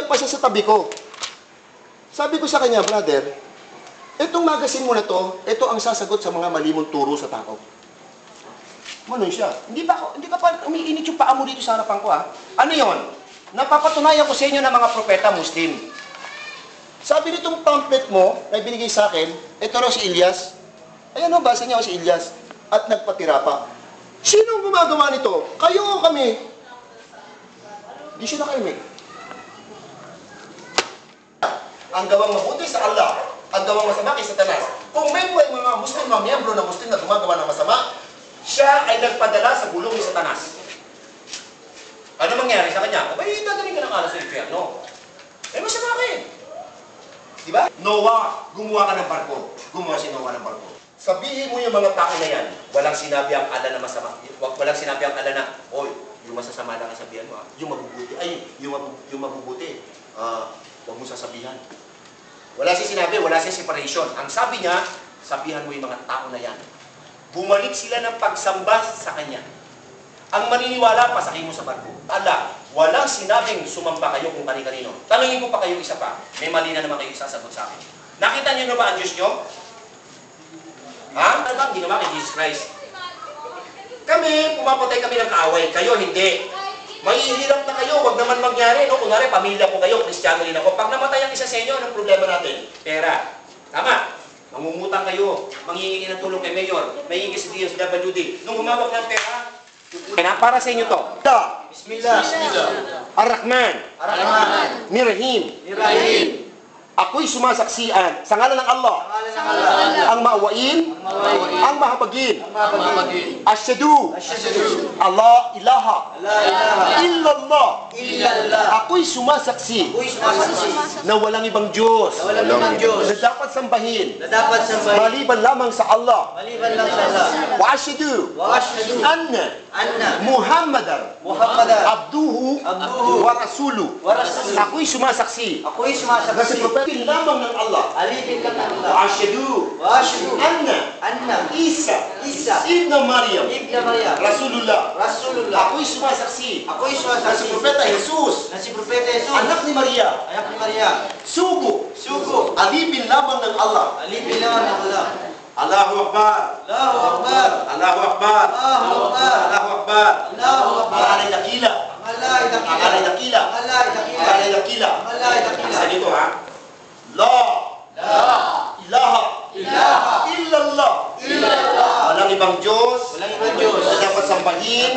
Pumayag pa siya sa tabi ko. Sabi ko sa kanya, brother, itong magazine mo na to, ito ang sasagot sa mga mali mong turo sa tao. Manon siya. Hindi ka pa umiinit yung paa mo dito sa harapan ko, ha? Ano yon? Napapatunayan ko sa inyo ng mga propeta Muslim. Sabi nitong pamphlet mo, na binigay sa akin, ito raw si Ilyas. Ayan o, basa niya o si Ilyas. At nagpatira pa. Sino ang gumagawa nito? Kayo o kami? Di siya nakaimik. Ang gawang mabuti sa Allah, ang gawang masama kay Satanas. Kung may mga Muslim, mga miyembro ng Muslim na gumagawa ng masama, siya ay nagpadala sa gulong ni Satanas. Ano mangyari sa kanya? Abay, dadaling ka ng alas sa impyerno. Eh, masama ka eh. Diba? Noah, gumawa ka ng barko. Gumawa si Noah ng barko. Sabihin mo yung mga tao na yan, walang sinabi ang ala na masama. Walang sinabi ang ala na, oy, yung masasama lang ang sabihan mo, ha? Yung mabubuti. Ay, yung mabubuti. Huwag mo sasabihan. Wala siya sinabi, wala siya separation. Ang sabi niya, sabihan mo yung mga tao na yan. Bumalik sila ng pagsamba sa kanya. Ang maniniwala, pasakin mo sa barko. Ala, walang sinabing sumamba kayo kung kani-kanino. Tanungin ko pa kayo isa pa. May mali na naman kayo isasagot sa akin. Nakita niyo na ba ang Diyos niyo? Ha? Ano ba ang ginawa kay Jesus Christ? Kami, pumapatay kami ng kaaway. Kayo, hindi. Mahihirap na kayo. Huwag naman mangyari. No? Kunwari, pamilya ko kayo. Kristyano rin ako. Pag namatay ang isa sa inyo, anong problema natin? Pera. Tama. Mangungutang kayo. Manghihingi ng tulong kay Mayor. Mahingi si DSWD. Nung humawak ng pera, para sa inyo to. Bismillah. Ar-Rahman. Mirahim. Ako'y sumasaksian sa ngalan ng Allah. Ang maawain, ang mahabagin. Asyhadu Allah ilaha illallah. Ako'y sumasaksi na walang ibang Diyos na dapat sambahin maliban lamang sa Allah. Wa asyhadu anna Muhammadan abduhu wa rasuluhu. Ako'y sumasaksi na si propeta lamang ng Allah. Wa asyhadu anna Isa ibn Maryam Rasulullah. Ako'y sumasaksi na si propeta Jesus anak ni Maria sugo alipin lamang ng Allah. Allahu Akbar. Allahu Akbar. Pangalay dakila. Sa dito, ha? La ilaha illallah. Walang ibang Diyos na dapat sambahin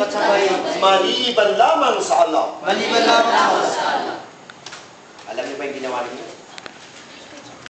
maliban lamang sa Allah. Alam niyo ba yung ginawa niyo?